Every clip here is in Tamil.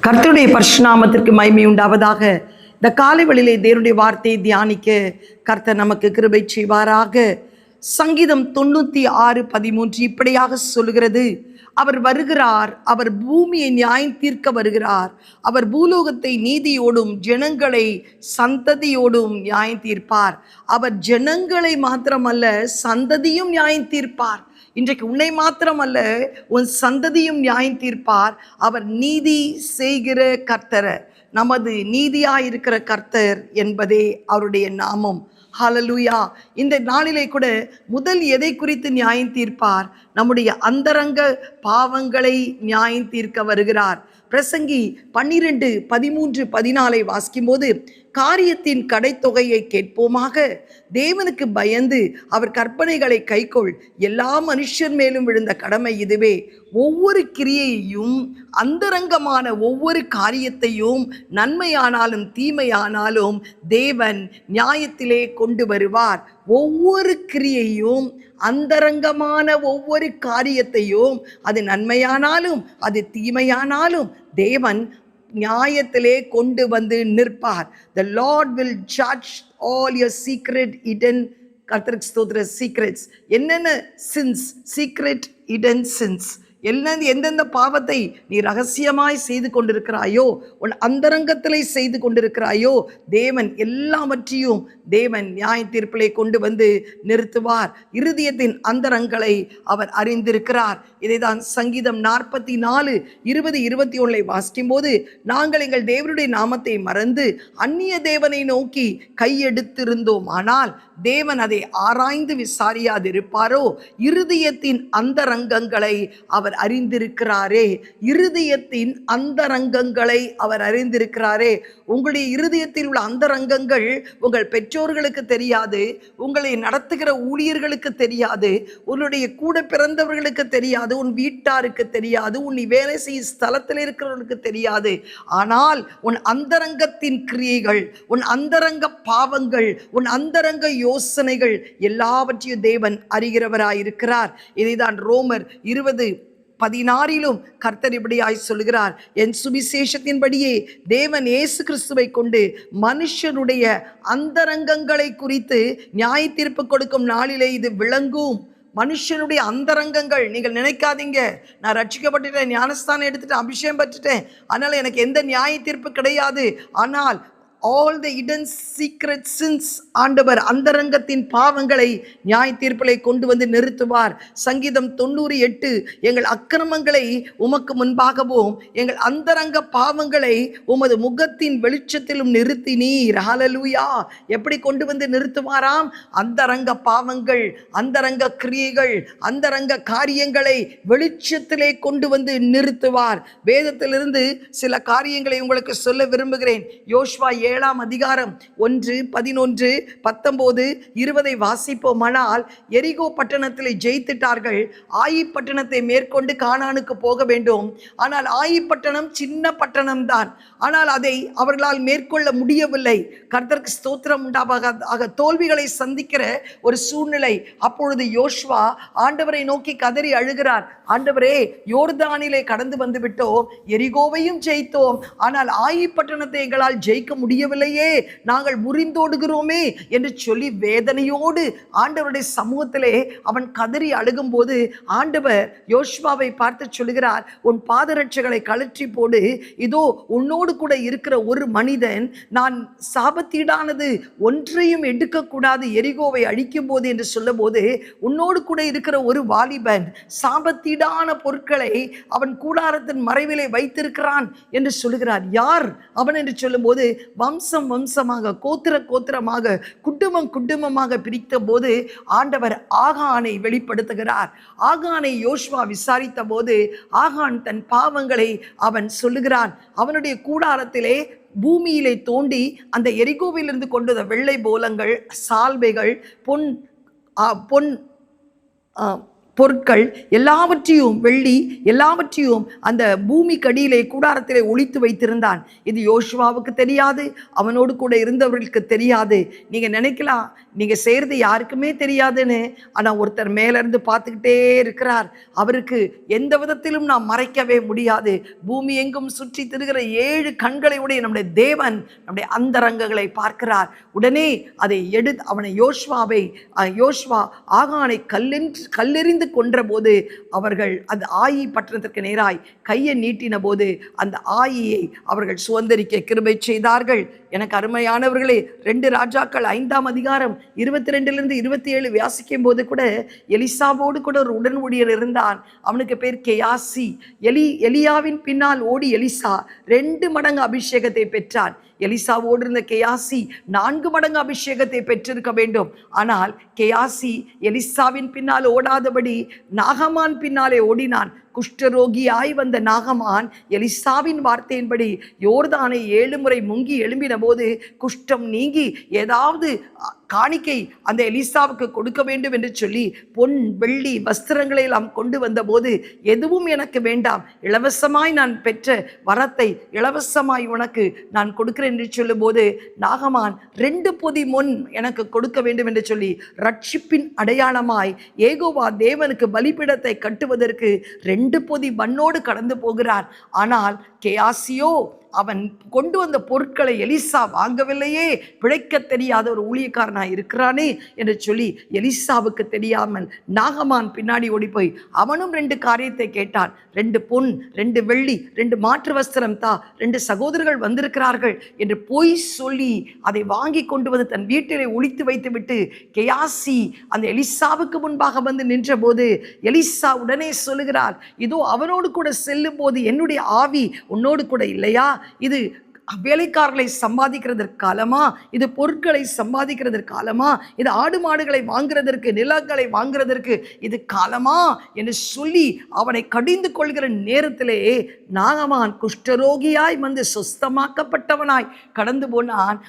கர்த்தருடைய பரிசுநாமத்திற்கு மகிமை உண்டாவதாக. இந்த காலை வேளையிலே தேவனுடைய வார்த்தையை தியானிக்க கர்த்தர் நமக்கு கிருபை செய்வாராக. சங்கீதம் 96:13 இப்படியாக சொல்கிறது: அவர் வருகிறார், அவர் பூமியை நியாயம் தீர்க்க வருகிறார். அவர் பூலோகத்தை நீதியோடும் ஜனங்களை சந்ததியோடும் நியாயம் தீர்ப்பார். அவர் ஜனங்களை மாத்திரமல்ல, சந்ததியும் நியாயம் தீர்ப்பார். இன்றைக்கு உன்னை மாத்திரமல்ல, உன் சந்ததியும் நியாயம் தீர்ப்பார். அவர் நீதி செய்கிற கர்த்தர், நமது நீதியாயிருக்கிற கர்த்தர் என்பதே அவருடைய நாமம். ஹல்லேலூயா. இந்த நாளிலே கூட முதல் எதை குறித்து நியாயம் தீர்ப்பார்? நம்முடைய அந்தரங்க பாவங்களை நியாயம் தீர்க்க வருகிறார். பிரசங்கி 12:13-14 வாசிக்கும் போது, காரியத்தின் கடைத்தொகையை கேட்போமாக, தேவனுக்கு பயந்து அவர் கற்பனைகளை கைக்கொள், எல்லா மனுஷர் மேலும் விழுந்த கடமை இதுவே. ஒவ்வொரு கிரியையையும், அந்தரங்கமான ஒவ்வொரு காரியத்தையும், நன்மையானாலும் தீமையானாலும் தேவன் நியாயத்திலே கொண்டு வருவார். ஒவ்வொரு கிரியையும், அந்தரங்கமான ஒவ்வொரு காரியத்தையும், அது நன்மையானாலும் அது தீமையானாலும் தேவன் நியாயத்திலே கொண்டு வந்து நிற்பார். The Lord will judge all your secret hidden, கர்த்தருக்கு ஸ்தோத்திர, சீக்ரெட்ஸ். என்னென்ன சின்ஸ், சீக்ரெட் ஹிடன் சின்ஸ், எந்தெந்த பாவத்தை நீ ரகசியமாய் செய்து கொண்டிருக்கிறாயோ, உன் அந்தரங்கத்திலே செய்து கொண்டிருக்கிறாயோ, தேவன் எல்லாவற்றையும் தேவன் நியாய தீர்ப்பிலே கொண்டு வந்து நிறுத்துவார். இருதயத்தின் அந்தரங்களை அவர் அறிந்திருக்கிறார். இதைதான் சங்கீதம் 44:20-21 வாசிக்கும் போது, நாங்கள் எங்கள் தேவனுடைய நாமத்தை மறந்து அந்நிய தேவனை நோக்கி கையெடுத்திருந்தோம், ஆனால் தேவன் அதை ஆராய்ந்து விசாரியாதிருப்பாரோ? இருதயத்தின் அந்தரங்கங்களை அவர் அறிந்திருக்கிறாரே. இருதயத்தின் அந்தரங்கங்களை அவர் அறிந்திருக்கிறாரே. உங்களுடைய இருதயத்தில் உள்ள அந்தரங்கங்கள் உங்கள் பெற்றோர்களுக்கு தெரியாது, உங்களை நடத்துகிற ஊழியர்களுக்கு தெரியாது, உன்னுடைய கூட பிறந்தவர்களுக்கு தெரியாது, உன் வீட்டாருக்கு தெரியாது, உன் வேலை செய்யும் ஸ்தலத்தில் இருக்கிறவர்களுக்கு தெரியாது. ஆனால் உன் அந்தரங்கத்தின் கிரியைகள், உன் அந்தரங்க பாவங்கள், உன் அந்தரங்க யோசனைகள் எல்லாவற்றையும் தேவன் அறிகிறவராயிருக்கிறார். இதைதான் ரோமர் 20:16 கர்த்தர் இப்படியாய் சொல்கிறார்: என் சுவிசேஷத்தின்படியே தேவன் இயேசு கிறிஸ்துவை கொண்டு மனுஷனுடைய அந்தரங்கங்களை குறித்து நியாய தீர்ப்பு கொடுக்கும் நாளிலே இது விளங்கும். மனுஷனுடைய அந்தரங்கங்கள். நீங்கள் நினைக்காதீங்க, நான் ரட்சிக்கப்பட்டுட்டேன், ஞானஸ்தானம் எடுத்துட்டேன், அபிஷேகம் பெற்றுட்டேன், அதனால எனக்கு எந்த நியாய தீர்ப்பு கிடையாது. ஆனால் all the hidden secret sins, ஆண்டவர் அந்தரங்கத்தின் பாவங்களை நியாய தீர்ப்பிலே கொண்டு வந்து நிறுத்துவார். சங்கீதம் 98: எங்கள் அக்கிரமங்களை உமக்கு முன்பாகவும் எங்கள் அந்தரங்க பாவங்களை உமது முகத்தின் வெளிச்சத்திலும் நிறுத்தினீர். ஹல்லேலூயா. எப்படி கொண்டு வந்து நிறுத்துவாராம்? அந்தரங்க பாவங்கள், அந்தரங்க கிரியைகள், அந்தரங்க காரியங்களை வெளிச்சத்திலே கொண்டு வந்து நிறுத்துவார். வேதத்திலிருந்து சில காரியங்களை உங்களுக்கு சொல்ல விரும்புகிறேன். யோசுவா 7ஆம் அதிகாரம் 1, 11, 19, 20 வாசிப்போமானால், எரிகோ பட்டணத்தில் ஜெயித்துட்டார்கள். ஆயி பட்டணத்தை மேற்கொண்டு கானானுக்கு போக வேண்டும். ஆனால் ஆயி பட்டணம் சின்ன பட்டணம் தான். ஆனால் அதை அவர்களால் மேற்கொள்ள முடியவில்லை. கர்த்தருக்கு ஸ்தோத்திரம் உண்டாவதாக. தோல்விகளை சந்திக்கிற ஒரு சூழ்நிலை. அப்பொழுது யோசுவா ஆண்டவரை நோக்கி கதறி அழுகிறார்: ஆண்டவரே, யோர்தானிலே கடந்து வந்து விட்டோம், எரிகோவையும் ஜெயித்தோம், ஆனால் ஆயி பட்டணத்தை எங்களால் ஜெயிக்க முடியவில்லையே, நாங்கள் முறிந்தோடுகிறோமே என்று சொல்லி வேதனையோடு ஆண்டவருடைய சமூகத்திலே அவன் கதறி அழுகும் போது, ஆண்டவர் யோசுவாவை பார்த்து சொல்கிறார்: உன் பாதரட்சைகளை கழற்றி போடு, இதோ உன்னோடு கூட இருக்கிற ஒரு மனிதன், நான் சாபத்தீடானது ஒன்றையும் எடுக்கக்கூடாது எரிகோவை அழிக்கும் போது என்று சொல்லும் போது, உன்னோடு கூட இருக்கிற ஒரு வாலிபன் சாபத்தீடான பொருட்களை அவன் கூடாரத்தின் மறைவிலே வைத்திருக்கிறான் என்று சொல்லுகிறார். யார் அவன் என்று சொல்லும் போது, வம்சம் வம்சமாக, கோத்திர கோத்திரமாக, குடும்பம் குடும்பமாக பிரித்த போது ஆண்டவர் ஆகானை வெளிப்படுத்துகிறார். ஆகானை யோசுவா விசாரித்த போது, ஆகான் தன் பாவங்களை அவன் சொல்லுகிறான். அவனுடைய கூடாரத்திலே பூமியிலே தோண்டி அந்த எரிகோவிலிருந்து கொண்டு வந்த வெள்ளை போலங்கள், சால்வைகள், பொன் பொருட்கள் எல்லாவற்றையும், வெள்ளி எல்லாவற்றையும் அந்த பூமிக்கு அடியிலே கூடாரத்திலே ஒளித்து வைத்திருந்தான். இது யோசுவாவுக்கு தெரியாது, அவனோடு கூட இருந்தவர்களுக்கு தெரியாது. நீங்க நினைக்கலாம் நீங்க செய்யறது யாருக்குமே தெரியாதுன்னு. ஆனா ஒருத்தர் மேல இருந்து பார்த்துக்கிட்டே இருக்கிறார். அவருக்கு எந்த விதத்திலும் நாம் மறைக்கவே முடியாது. பூமி எங்கும் சுற்றி திரிகிற 7 கண்களை உடைய நம்முடைய தேவன் நம்முடைய அந்தரங்கங்களை பார்க்கிறார். உடனே அதை எடுத்து அவனை யோசுவா ஆகானை கல்லெறிந்து கொன்ற போது அவர்கள் அந்த ஆயி பட்டணத்திற்கு நேராய் கையை நீட்டின போது அந்த ஆயியை அவர்கள் சுதந்தரிக்க கிருபை செய்தார்கள். எனக்கு அருமையானவர்களே, 2 ராஜாக்கள் 5ஆம் அதிகாரம் 22 27 வாசிக்கும் போது கூட எலிசாவோடு கூட ஒரு உடன் ஊழியர் இருந்தான். அவனுக்கு பேர் கெயாசி. எலியாவின் பின்னால் ஓடி எலிசா 2 மடங்கு அபிஷேகத்தை பெற்றான். எலிசாவோடு இருந்த கெயாசி 4 மடங்கு அபிஷேகத்தை பெற்றிருக்க வேண்டும். ஆனால் கெயாசி எலிசாவின் பின்னால் ஓடாதபடி நாகமான் பின்னாலே ஓடினான். குஷ்டரோகியாய் வந்த நாகமான் எலிசாவின் வார்த்தையின்படி யோர்தானை 7 முறை முங்கி எழும்பின போது குஷ்டம் நீங்கி ஏதாவது காணிக்கை அந்த எலிசாவுக்கு கொடுக்க வேண்டும் என்று சொல்லி பொன் வெள்ளி வஸ்திரங்களை எல்லாம் கொண்டு வந்த போது, எதுவும் எனக்கு வேண்டாம், இலவசமாய் நான் பெற்ற வரத்தை இலவசமாய் உனக்கு நான் கொடுக்கிறேன் என்று சொல்லும் போது நாகமான் 2 பொதி முன் எனக்கு கொடுக்க வேண்டும் என்று சொல்லி ரட்சிப்பின் அடையாளமாய் ஏகோவா தேவனுக்கு பலிபீடத்தை கட்டுவதற்கு 2 பொதி மண்ணோடு கடந்து போகிறார். ஆனால் கெயாசியோ அவன் கொண்டு வந்த பொருட்களை எலிசா வாங்கவில்லையே, பிழைக்க தெரியாத ஒரு ஊழியக்காரனாக இருக்கிறானே என்று சொல்லி எலிசாவுக்கு தெரியாமல் நாகமான் பின்னாடி ஓடி போய் அவனும் 2 காரியத்தை கேட்டான். 2 பொன், 2 வெள்ளி, 2 மாற்று வஸ்திரம் தா, 2 சகோதரர்கள் வந்திருக்கிறார்கள் என்று பொய் சொல்லி அதை வாங்கி கொண்டு வந்து தன் வீட்டிலே ஒளித்து வைத்து விட்டு கெயாசி அந்த எலிசாவுக்கு முன்பாக வந்து நின்ற போது எலிசா உடனே சொல்லுகிறார், இதோ அவனோடு கூட செல்லும் போது என்னுடைய ஆவி உன்னோடு கூட இல்லையா? இது வேலைக்காரர்களை சம்பாதிக்கிறதற்கு காலமா? இது பொருட்களை சம்பாதிக்கிறதற்கு காலமா? இது ஆடு மாடுகளை வாங்குறதற்கு, நிலங்களை வாங்குறதற்கு இது காலமா என்று சொல்லி அவனை கடிந்து கொள்கிற நேரத்திலே நாகமான் குஷ்டரோகியாய் வந்து சுஸ்தமாக்கப்பட்டவனாய் கடந்து போனான்.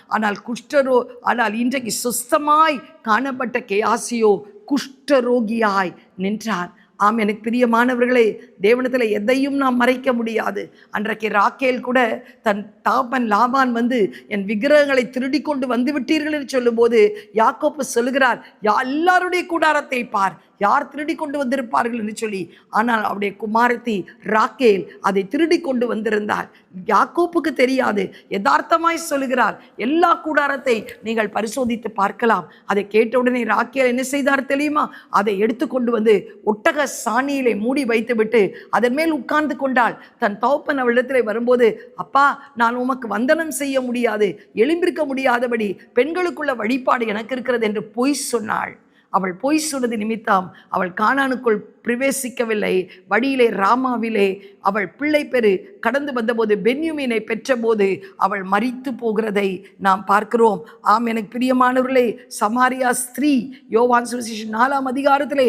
ஆனால் இன்றைக்கு சுஸ்தமாய் காணப்பட்ட கெயாசியோ குஷ்டரோகியாய் நின்றான். ஆம், எனக்கு பிரியமானவர்களே, தேவனத்தில் எதையும் நாம் மறைக்க முடியாது. அன்றைக்கு ராக்கேல் கூட தன் தாப்பன் லாபான் வந்து என் விக்கிரகங்களை திருடி கொண்டு வந்து விட்டீர்கள் என்று சொல்லும்போது யாக்கோப்பு சொல்லுகிறார், எல்லாருடைய கூடாரத்தை பார், யார் திருடி கொண்டு வந்திருப்பார்கள் என்று சொல்லி. ஆனால் அவருடைய குமாரத்தி ராக்கேல் அதை திருடி கொண்டு வந்திருந்தார். யாக்கோப்புக்கு தெரியாது, யதார்த்தமாய் சொல்லுகிறார், எல்லா கூடாரத்தை நீங்கள் பரிசோதித்து பார்க்கலாம். அதை கேட்டவுடனே ராக்கேல் என்ன செய்தார் தெரியுமா? அதை எடுத்து கொண்டு வந்து ஒட்டக சாணியிலே மூடி வைத்து விட்டு அதன் மேல் உட்கார்ந்து கொண்டாள். தன் தகப்பன் அவளிடத்தில் வரும்போது, அப்பா, நான் உமக்கு வந்தனம் செய்ய முடியாது, எழும்பிருக்க முடியாதபடி பெண்களுக்குள்ள வழிபாடு எனக்கு இருக்கிறது என்று பொய் சொன்னாள். அவள் பொய் சொன்னது நிமித்தம் அவள் கானானுக்குள் பிரவேசிக்கவில்லை. வழியிலே ராமாவிலே அவள் பிள்ளை பெரு கடந்து வந்தபோது பென்யமீனை பெற்றபோது அவள் மரித்து போகிறதை நாம் பார்க்கிறோம். ஆம், எனக்கு பிரியமானவர்களே, சமாரியா ஸ்திரீ யோவான் சுவிசேஷம் 4ஆம் அதிகாரத்திலே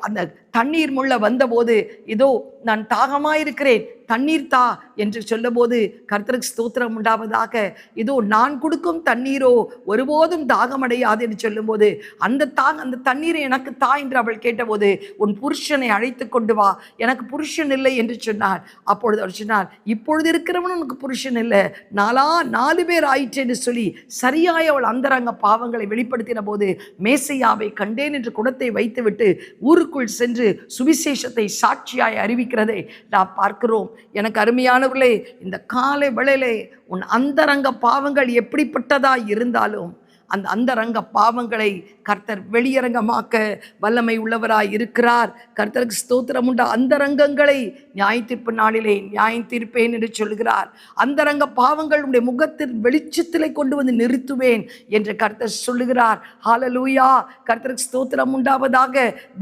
அந்த தண்ணீர் முள்ள வந்தபோது, இதோ நான் தாகமாயிருக்கிறேன், தண்ணீர் தா என்று சொல்லும்போது கர்த்தருக்கு ஸ்தோத்திரம் உண்டாவதாக, இதோ நான் கொடுக்கும் தண்ணீரோ ஒருபோதும் தாகமடையாது என்று சொல்லும்போது அந்த தண்ணீரை எனக்கு தா என்று அவள் கேட்டபோது, உன் புருஷனை அழைத்து கொண்டு வா, எனக்கு புருஷன் இல்லை என்று சொன்னார். அப்பொழுது அவர் சொன்னார், இப்பொழுது இருக்கிறவன் உனக்கு புருஷன் இல்லை, 4 பேர் ஆயிற்று என்று சொல்லி சரியாய் அவள் அந்தரங்க பாவங்களை வெளிப்படுத்தின போது மேசையாவை கண்டேன் என்று குடத்தை வைத்துவிட்டு ஊருக்குள் சென்று சுவிசேஷத்தை சாட்சியாய் அறிவிக்கிறதை நாம் பார்க்கிறோம். எனக்கு அருமையானவர்களே, இந்த காலை வேளையிலே உன் அந்தரங்க பாவங்கள் எப்படிப்பட்டதாய் இருந்தாலும் அந்த அந்தரங்க பாவங்களை கர்த்தர் வெளியரங்கமாக்க வல்லமை உள்ளவராய் இருக்கிறார். கர்த்தருக்கு ஸ்தோத்திரம் உண்டு. அந்தரங்கங்களை நியாயத்தீர்ப்பு நாளிலே நியாயம் தீர்ப்பேன் என்று சொல்கிறார். அந்தரங்க பாவங்கள் உடைய முகத்தின் வெளிச்சத்திலே கொண்டு வந்து நிறுத்துவேன் என்று கர்த்தர் சொல்லுகிறார். ஹல்லேலூயா, கர்த்தருக்கு ஸ்தோத்திரம் உண்டாவதாக.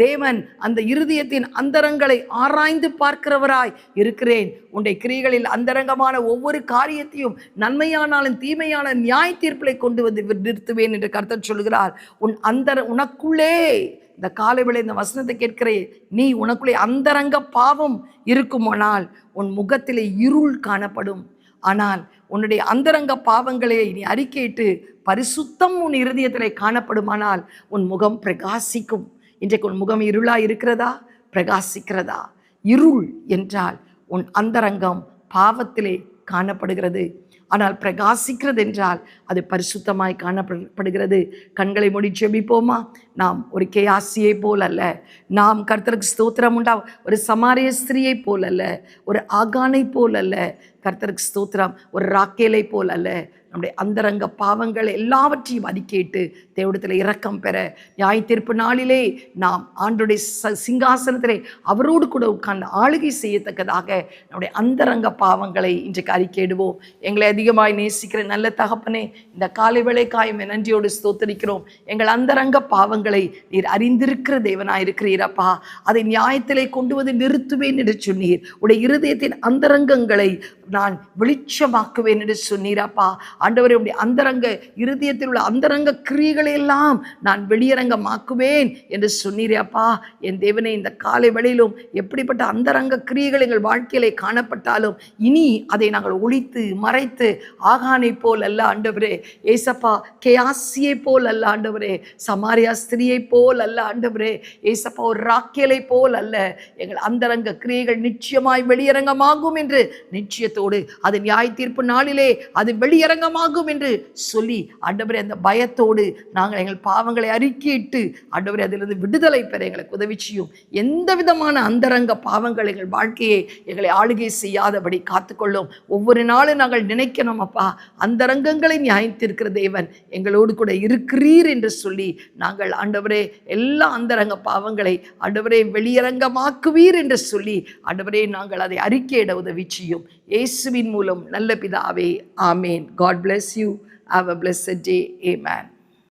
தேவன் அந்த இருதயத்தின் அந்தரங்களை ஆராய்ந்து பார்க்கிறவராய் இருக்கிறேன். உன்னுடைய கிரியைகளில் அந்தரங்கமான ஒவ்வொரு காரியத்தையும் நன்மையானாலும் தீமையான நியாய தீர்ப்பிலை கொண்டு வந்து நிறுத்துவேன் என்று கர்த்தர் சொல்கிறார். உனக்குள்ளே இந்த காலை வேளை இந்த வசனத்தை கேட்கிறேன், நீ உனக்குள்ளே அந்தரங்க பாவம் இருக்குமானால் உன் முகத்திலே இருள் காணப்படும். ஆனால் உன்னுடைய அந்தரங்க பாவங்களை நீ அறிக்கையிட்டு பரிசுத்தம் உன் இருதயத்திலே காணப்படுமானால் உன் முகம் பிரகாசிக்கும். இன்றைக்கு உன் முகம் இருளா இருக்கிறதா? பிரகாசிக்கிறதா? இருள் என்றால் உன் அந்தரங்கம் பாவத்திலே காணப்படுகிறது. ஆனால் பிரகாசிக்கிறது என்றால் அது பரிசுத்தமாய் காணப்படுகிறது. கண்களை மூடி ஜெபிப்போமா? நாம் ஒரு கேயாசியை போல் அல்ல, நாம் கர்த்தருக்கு ஸ்தோத்திரம் உண்டா ஒரு சமாரிய ஸ்திரியை போல் அல்ல, ஒரு ஆகானை போல் அல்ல, கர்த்தருக்கு ஸ்தோத்திரம் ஒரு ராக்கேலை போல் அல்ல. நம்முடைய அந்தரங்க பாவங்கள் எல்லாவற்றையும் அறிக்கையிட்டு தேவனிடத்தில் இரக்கம் பெற நியாய தீர்ப்பு நாளிலே நாம் ஆண்டுடைய சிங்காசனத்திலே அவரோடு கூட உட்கார்ந்து ஆளுகை செய்யத்தக்கதாக நம்முடைய அந்தரங்க பாவங்களை இன்றைக்கு அறிக்கையிடுவோம். எங்களை அதிகமாய் நேசிக்கிற நல்ல தகப்பனே, இந்த காலை வேளைக்காய் நன்றியோடு ஸ்தோத்தரிக்கிறோம். எங்கள் அந்தரங்க பாவங்களை நீர் அறிந்திருக்கிற தேவனாய் இருக்கிறீரப்பா. அதை நியாயத்திலே கொண்டு வந்து நிறுத்துவேன் என்று சொன்னீர். உடைய இருதயத்தின் அந்தரங்கங்களை நான் வெளிச்சமாக்குவேன் என்று சொன்னீரப்பா. ஆண்டவரே, உடைய அந்தரங்க இருதயத்தில் உள்ள அந்தரங்க கிரியைகளை எல்லாம் நான் வெளியரங்கமாக்குவேன் என்று சொன்னீரப்பா. என் தேவனே, இந்த காலை வேளையிலும் எப்படிப்பட்ட அந்தரங்க கிரியைகள் எங்கள் வாழ்க்கையிலே காணப்பட்டாலும் இனி அதை நாங்கள் ஒழித்து மறைத்து ஆகானை போல் அல்ல ஆண்டவரே, ஏசப்பா கேயாசியை போல் அல்ல ஆண்டவரே, சமாரியா ஸ்திரியை போல் அல்ல ஆண்டவரே, ஏசப்பா ஒரு ராக்கேலை போல் அல்ல. எங்கள் அந்தரங்க கிரியைகள் நிச்சயமாய் வெளியரங்கமாகும் என்று நிச்சயத்தோடு அது நியாய தீர்ப்பு நாளிலே அது வெளியரங்கமாகும் என்று சொல்லி ஆண்டவரே, அந்த பயத்தோடு நாங்கள் எங்கள் பாவங்களை அறிக்கையிட்டு ஆண்டவரே அதிலிருந்து விடுதலை பெற எங்களுக்கு உதவி செய்யும். எந்த விதமான அந்தரங்க பாவங்கள் எங்கள் வாழ்க்கையை எங்களை ஆளுகை செய்யாதபடி காத்துக்கொள்ளும். ஒவ்வொரு நாளும் நாங்கள் நினைக்கணும், அப்பா அந்தரங்கங்களை நியாயத்திருக்கிற தேவன் எங்களோடு கூட இருக்கிறீர் என்று சொல்லி நாங்கள் ஆண்டவரே எல்லா அந்தரங்க பாவங்களை ஆண்டவரே வெளியரங்கமாக்குவீர் என்று சொல்லி ஆண்டவரே நாங்கள் அதை அறிக்கையிட உதவி செய்யும். இயேசுவின் மூலம் நல்ல பிதாவே, ஆமேன். God bless you. Have a blessed day. Amen.